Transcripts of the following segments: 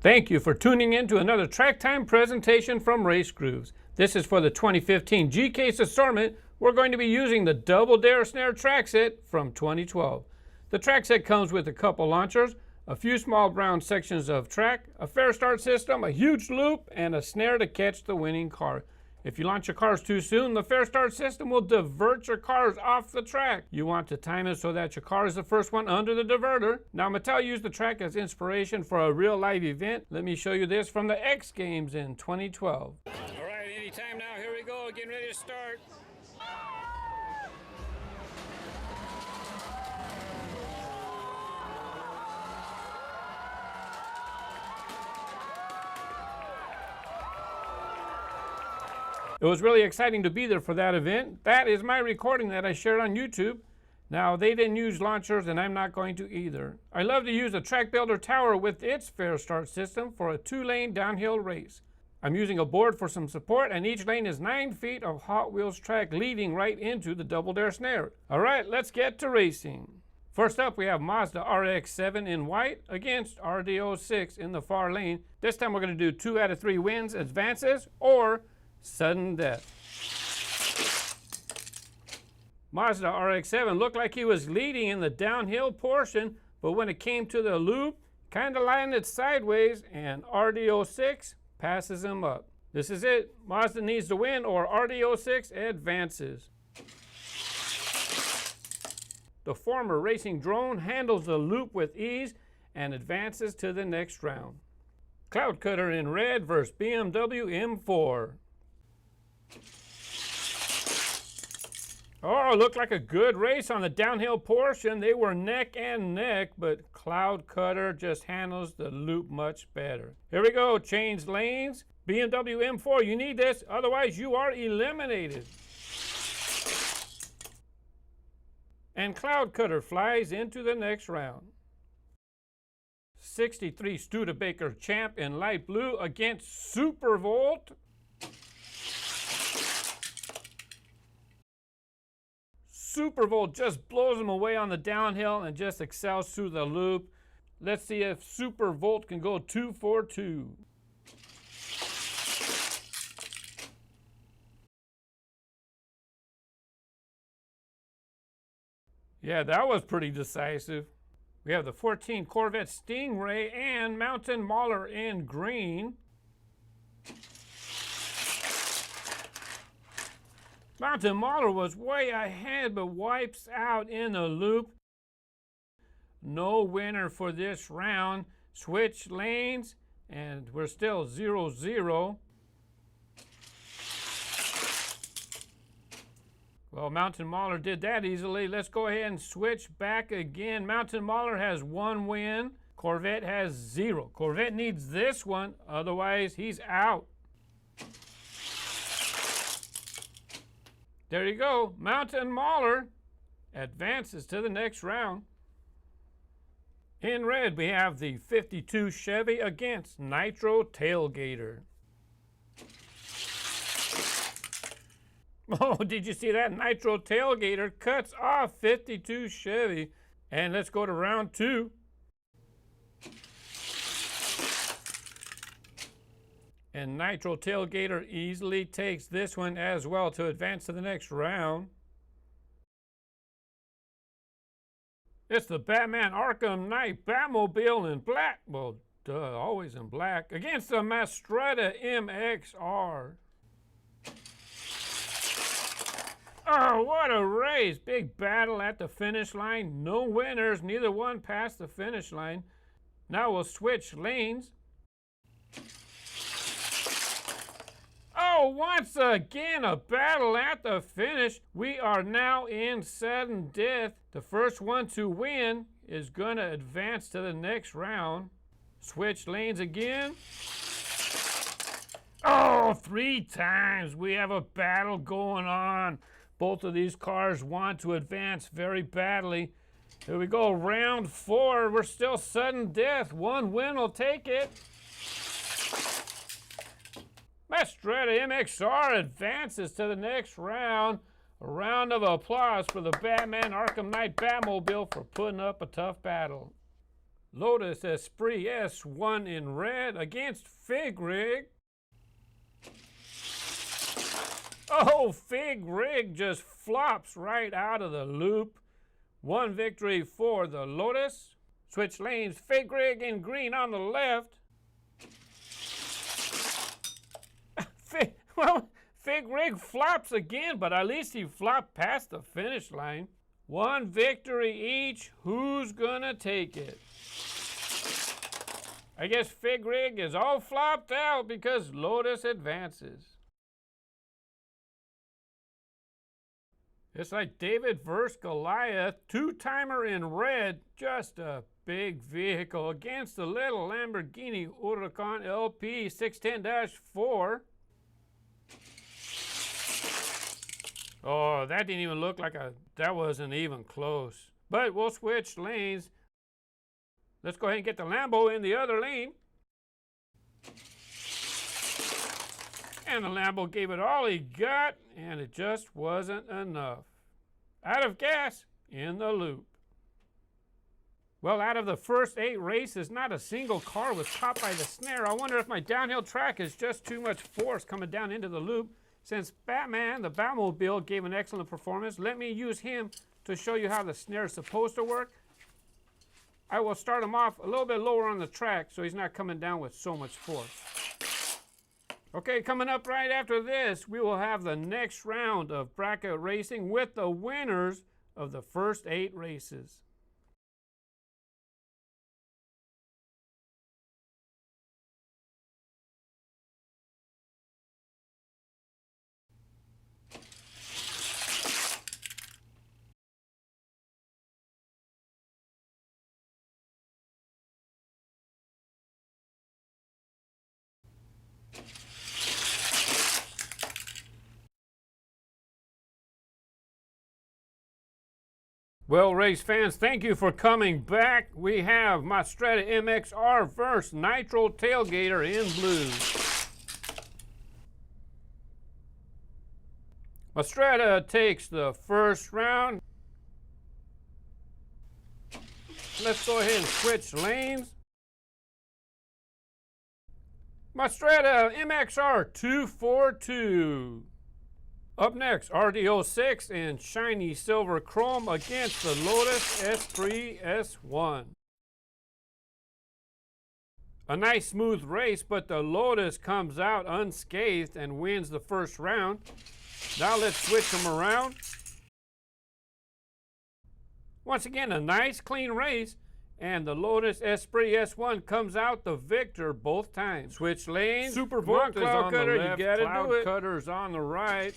Thank you for tuning in to another Track Time presentation from RaceGrooves. This is for the 2015 G-Case assortment. We're going to be using the Double Dare Snare track set from 2012. The track set comes with a couple launchers, a few small brown sections of track, a fair start system, a huge loop, and a snare to catch the winning car. If you launch your cars too soon, the fair start system will divert your cars off the track. You want to time it so that your car is the first one under the diverter. Now, Mattel used the track as inspiration for a real live event. Let me show you this from the X Games in 2012. All right, anytime now, here we go, getting ready to start. It was really exciting to be there for that event. That is my recording that I shared on YouTube. Now, they didn't use launchers, and I'm not going to either. I love to use a track builder tower with its fair start system for a 2-lane downhill race. I'm using a board for some support, and each lane is 9 feet of Hot Wheels track leading right into the Double Dare Snare. All right, let's get to racing. First up, we have Mazda RX-7 in white against RD-06 in the far lane. This time we're going to do 2 out of 3 wins, advances, or sudden death. Mazda RX-7 looked like he was leading in the downhill portion, but when it came to the loop, kind of landed sideways, and RD-06 passes him up. This is it. Mazda needs to win, or RD-06 advances. The former racing drone handles the loop with ease and advances to the next round. Cloud Cutter in red versus BMW M4. Oh, it looked like a good race on the downhill portion. They were neck and neck, but Cloud Cutter just handles the loop much better. Here we go, change lanes. BMW M4, you need this, otherwise you are eliminated. And Cloud Cutter flies into the next round. 63 Studebaker Champ in light blue against Super Volt. Super Volt just blows him away on the downhill and just excels through the loop. Let's see if Super Volt can go 2 for 2. Yeah, that was pretty decisive. We have the 14 Corvette Stingray and Mountain Mauler in green. Mountain Mauler was way ahead, but wipes out in the loop. No winner for this round. Switch lanes, and we're still 0-0. Well, Mountain Mauler did that easily. Let's go ahead and switch back again. Mountain Mauler has 1 win. Corvette has 0. Corvette needs this one, otherwise he's out. There you go. Mountain Mauler advances to the next round. In red, we have the 52 Chevy against Nitro Tailgater. Oh, did you see that? Nitro Tailgater cuts off 52 Chevy. And let's go to round 2. And Nitro Tailgater easily takes this one as well to advance to the next round. It's the Batman Arkham Knight Batmobile in black. Well, duh, always in black. Against the Mastretta MXR. Oh, what a race. Big battle at the finish line. No winners. Neither one passed the finish line. Now we'll switch lanes. Oh, once again, a battle at the finish. We are now in sudden death. The first one to win is going to advance to the next round. Switch lanes again. Oh, 3 times. We have a battle going on. Both of these cars want to advance very badly. Here we go, round 4. We're still sudden death. 1 win will take it. Mastretta MXR advances to the next round. A round of applause for the Batman Arkham Knight Batmobile for putting up a tough battle. Lotus Esprit S1 in red against Fig Rig. Oh, Fig Rig just flops right out of the loop. One victory for the Lotus. Switch lanes, Fig Rig in green on the left. Fig Rig flops again, but at least he flopped past the finish line. One victory each. Who's gonna take it? I guess Fig Rig is all flopped out because Lotus advances. It's like David versus Goliath. Two-timer in red. Just a big vehicle against the little Lamborghini Huracan LP 610-4. Oh, that didn't even look like that wasn't even close. But we'll switch lanes. Let's go ahead and get the Lambo in the other lane. And the Lambo gave it all he got, and it just wasn't enough. Out of gas in the loop. Well, out of the first 8 races, not a single car was topped by the Snare. I wonder if my downhill track is just too much force coming down into the loop. Since Batman, the Batmobile, gave an excellent performance, let me use him to show you how the Snare is supposed to work. I will start him off a little bit lower on the track so he's not coming down with so much force. Okay, coming up right after this, we will have the next round of bracket racing with the winners of the first 8 races. Well, race fans, thank you for coming back. We have Mastretta MXR versus Nitro Tailgater in blue. Mastretta takes the first round. Let's go ahead and switch lanes. Mastretta MXR 242. Up next, RD06 in shiny silver chrome against the Lotus Esprit S1. A nice smooth race, but the Lotus comes out unscathed and wins the first round. Now let's switch them around. Once again, a nice clean race, and the Lotus Esprit S1 comes out the victor both times. Switch lanes. Super Volt is on the left, Cloud Cutter's on the right.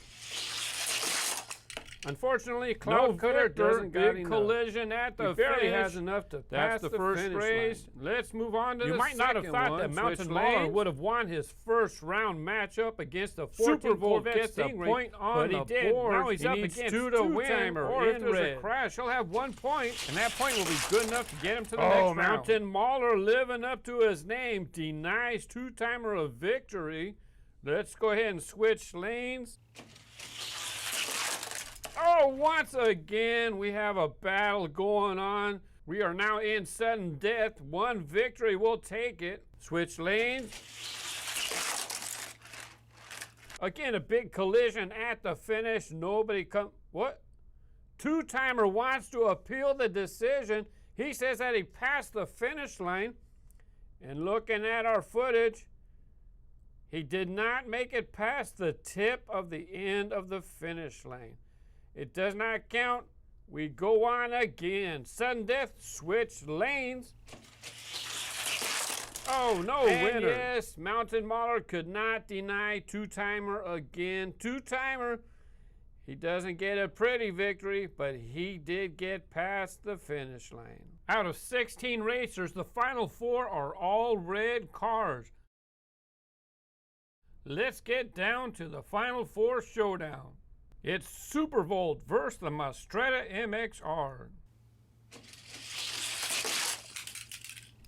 Unfortunately, Cloud Cutter doesn't got enough. Collision at the finish. Barely has enough to pass the first race. Let's move on to the second one. You might not have thought that Mountain Mauler would have won his first round matchup against the 14 Corvette Stingray, point on but he did. Board. Now he's up against two to win, or if there's a crash, he'll have 1 point, and that point will be good enough to get him to the next round. Mountain Mauler, living up to his name, denies two-timer a victory. Let's go ahead and switch lanes. Oh, once again, we have a battle going on. We are now in sudden death. One victory will take it. Switch lanes. Again, a big collision at the finish. Nobody come. What? Two-timer wants to appeal the decision. He says that he passed the finish line. And looking at our footage, he did not make it past the tip of the end of the finish line. It does not count. We go on again. Sudden death, switch lanes. Oh, no winner. Yes, Mountain Mauler could not deny two-timer again. Two-timer, he doesn't get a pretty victory, but he did get past the finish line. Out of 16 racers, the final 4 are all red cars. Let's get down to the final 4 showdown. It's Super Volt versus the Mastretta MXR.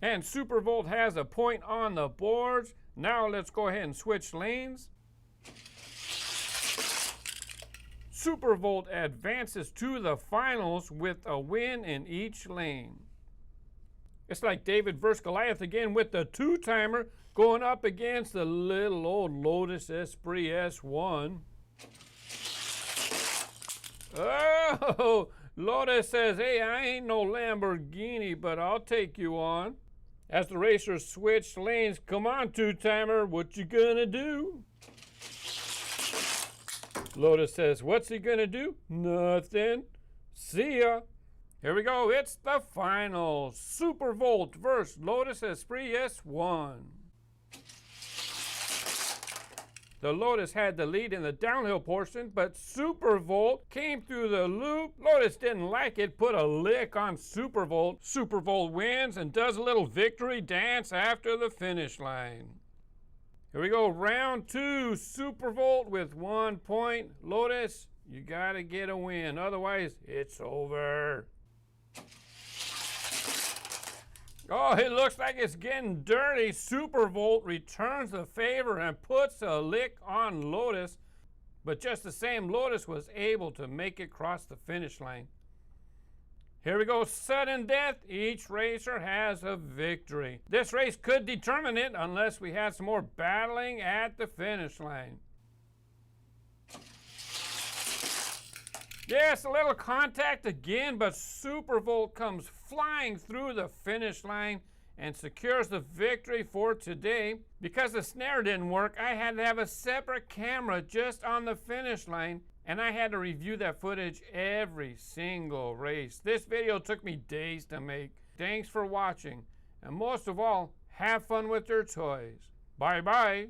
And Super Volt has a point on the boards. Now let's go ahead and switch lanes. Super Volt advances to the finals with a win in each lane. It's like David versus Goliath again with the two-timer going up against the little old Lotus Esprit S1. Oh, Lotus says, hey, I ain't no Lamborghini, but I'll take you on. As the racers switch lanes, come on, two-timer, what you gonna do? Lotus says, what's he gonna do? Nothing. See ya. Here we go, it's the final. Supervolt versus Lotus Esprit S1. The Lotus had the lead in the downhill portion, but Supervolt came through the loop. Lotus didn't like it, put a lick on Supervolt. Supervolt wins and does a little victory dance after the finish line. Here we go, round 2, Supervolt with 1 point. Lotus, you gotta get a win, otherwise it's over. Oh, it looks like it's getting dirty. Supervolt returns the favor and puts a lick on Lotus. But just the same, Lotus was able to make it cross the finish line. Here we go, sudden death. Each racer has a victory. This race could determine it unless we had some more battling at the finish line. Yes, a little contact again, but Supervolt comes flying through the finish line and secures the victory for today. Because the snare didn't work, I had to have a separate camera just on the finish line, and I had to review that footage every single race. This video took me days to make. Thanks for watching, and most of all, have fun with your toys. Bye-bye.